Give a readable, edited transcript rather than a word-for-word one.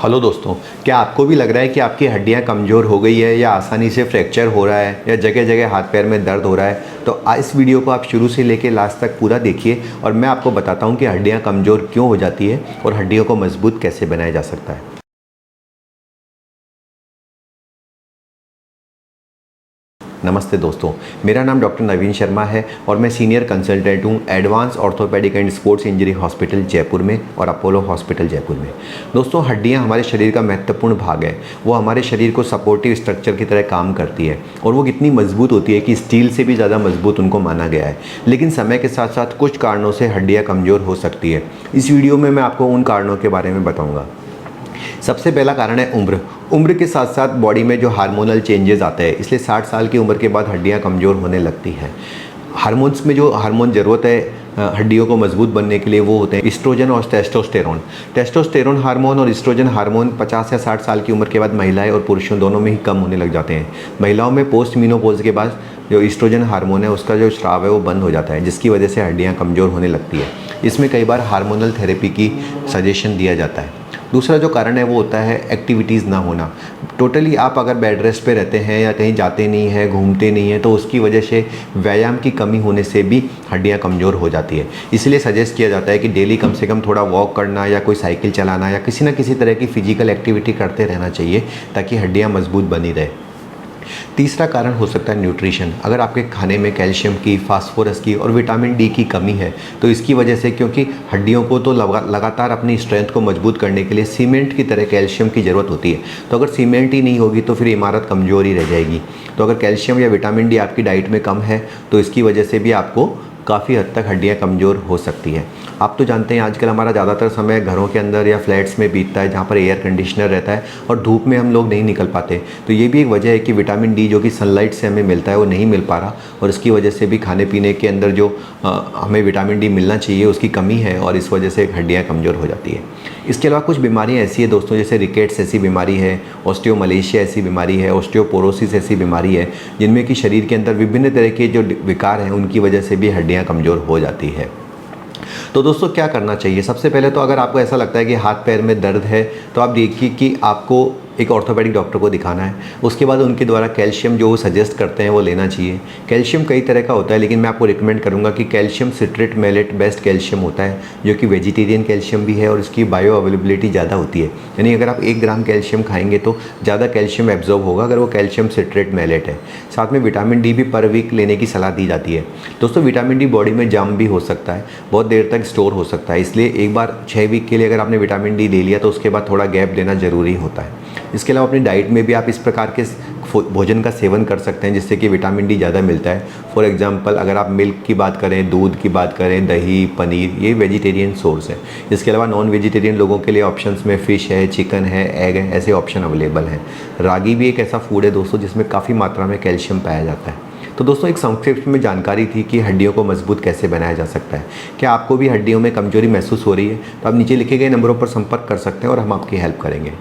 Hello दोस्तों, क्या आपको भी लग रहा है कि आपकी हड्डियां कमज़ोर हो गई है या आसानी से फ्रैक्चर हो रहा है या जगह जगह हाथ पैर में दर्द हो रहा है? तो इस वीडियो को आप शुरू से लेकर लास्ट तक पूरा देखिए और मैं आपको बताता हूं कि हड्डियां कमज़ोर क्यों हो जाती है और हड्डियों को मजबूत कैसे बनाया जा सकता है। नमस्ते दोस्तों, मेरा नाम डॉक्टर नवीन शर्मा है और मैं सीनियर कंसल्टेंट हूँ advance orthopaedic and sports injury hospital Jaipur में और अपोलो हॉस्पिटल जयपुर में। दोस्तों, हड्डियाँ हमारे शरीर का महत्वपूर्ण भाग है। वो हमारे शरीर को सपोर्टिव स्ट्रक्चर की तरह काम करती है और वो कितनी मजबूत होती है कि स्टील से भी ज़्यादा मजबूत उनको माना गया है। लेकिन समय के साथ साथ कुछ कारणों से हड्डियाँ कमज़ोर हो सकती है। इस वीडियो में मैं आपको उन कारणों के बारे में बताऊँगा। सबसे पहला कारण है उम्र। उम्र के साथ साथ बॉडी में जो हार्मोनल चेंजेस आते हैं, इसलिए 60 साल की उम्र के बाद हड्डियां कमज़ोर होने लगती हैं। हार्मोन्स में जो हार्मोन ज़रूरत है हड्डियों को मजबूत बनने के लिए, वो होते हैं ईस्ट्रोजन और टेस्टोस्टेरोन। टेस्टोस्टेरोन हार्मोन और ईस्ट्रोजन हार्मोन 50 या 60 साल की उम्र के बाद महिलाएं और पुरुषों दोनों में ही कम होने लग जाते हैं। महिलाओं में पोस्ट मीनोपॉज के बाद जो ईस्ट्रोजन हार्मोन है उसका जो स्राव है वो बंद हो जाता है, जिसकी वजह से हड्डियाँ कमज़ोर होने लगती है। इसमें कई बार हार्मोनल थेरेपी की सजेशन दिया जाता है। दूसरा जो कारण है वो होता है एक्टिविटीज़ ना होना। टोटली आप अगर बेड रेस्ट पे रहते हैं या कहीं जाते नहीं हैं, घूमते नहीं हैं, तो उसकी वजह से व्यायाम की कमी होने से भी हड्डियां कमज़ोर हो जाती है। इसलिए सजेस्ट किया जाता है कि डेली कम से कम थोड़ा वॉक करना या कोई साइकिल चलाना या किसी न किसी तरह की फ़िजिकल एक्टिविटी करते रहना चाहिए ताकि हड्डियाँ मजबूत बनी रहे। तीसरा कारण हो सकता है न्यूट्रिशन। अगर आपके खाने में कैल्शियम की, फास्फोरस की और विटामिन डी की कमी है तो इसकी वजह से, क्योंकि हड्डियों को तो लगातार अपनी स्ट्रेंथ को मजबूत करने के लिए सीमेंट की तरह कैल्शियम की ज़रूरत होती है। तो अगर सीमेंट ही नहीं होगी तो फिर इमारत कमज़ोर ही रह जाएगी। तो अगर कैल्शियम या विटामिन डी आपकी डाइट में कम है तो इसकी वजह से भी आपको काफ़ी हद तक हड्डियाँ कमज़ोर हो सकती है। आप तो जानते हैं आजकल हमारा ज़्यादातर समय घरों के अंदर या फ्लैट्स में बीतता है जहाँ पर एयर कंडीशनर रहता है और धूप में हम लोग नहीं निकल पाते। तो ये भी एक वजह है कि विटामिन डी जो कि सनलाइट से हमें मिलता है वो नहीं मिल पा रहा और इसकी वजह से भी खाने पीने के अंदर जो हमें विटामिन डी मिलना चाहिए उसकी कमी है और इस वजह से हड्डियाँ कमज़ोर हो जाती है। इसके अलावा कुछ बीमारियाँ ऐसी है दोस्तों, जैसे रिकेट्स ऐसी बीमारी है, ऑस्टियोमलेशिया ऐसी बीमारी है, ऑस्टियोपोरोसिस ऐसी बीमारी है, जिनमें कि शरीर के अंदर विभिन्न तरह के जो विकार हैं उनकी वजह से भी हड्डियाँ कमज़ोर हो जाती है। तो दोस्तों, क्या करना चाहिए? सबसे पहले तो अगर आपको ऐसा लगता है कि हाथ पैर में दर्द है तो आप देखिए कि आपको एक ऑर्थोपेडिक डॉक्टर को दिखाना है। उसके बाद उनके द्वारा कैल्शियम जो वो सजेस्ट करते हैं वो लेना चाहिए। कैल्शियम कई तरह का होता है, लेकिन मैं आपको रिकमेंड करूंगा कि calcium citrate malate best calcium होता है, जो कि वेजिटेरियन कैल्शियम भी है और इसकी बायो अवेलेबिलिटी ज़्यादा होती है। यानी अगर आप 1 ग्राम कैल्शियम खाएंगे तो ज़्यादा कैल्शियम एब्जॉर्ब होगा अगर वो कैल्शियम सिट्रेट मेलेट है। साथ में विटामिन डी भी पर वीक लेने की सलाह दी जाती है। दोस्तों, विटामिन डी बॉडी में जम भी हो सकता है, बहुत देर तक स्टोर हो सकता है, इसलिए एक बार 6 वीक के लिए अगर आपने विटामिन डी ले लिया तो उसके बाद थोड़ा गैप लेना ज़रूरी होता है। इसके अलावा अपनी डाइट में भी आप इस प्रकार के भोजन का सेवन कर सकते हैं जिससे कि विटामिन डी ज़्यादा मिलता है। फॉर एग्जांपल, अगर आप मिल्क की बात करें, दूध की बात करें, दही, पनीर, ये वेजिटेरियन सोर्स है। इसके अलावा नॉन वेजिटेरियन लोगों के लिए ऑप्शंस में फ़िश है, चिकन है, एग है, ऐसे ऑप्शन अवेलेबल हैं। रागी भी एक ऐसा फूड है दोस्तों जिसमें काफ़ी मात्रा में कैल्शियम पाया जाता है। तो दोस्तों, एक संक्षिप्त में जानकारी थी कि हड्डियों को मजबूत कैसे बनाया जा सकता है। क्या आपको भी हड्डियों में कमजोरी महसूस हो रही है? तो आप नीचे लिखे गए नंबरों पर संपर्क कर सकते हैं और हम आपकी हेल्प करेंगे।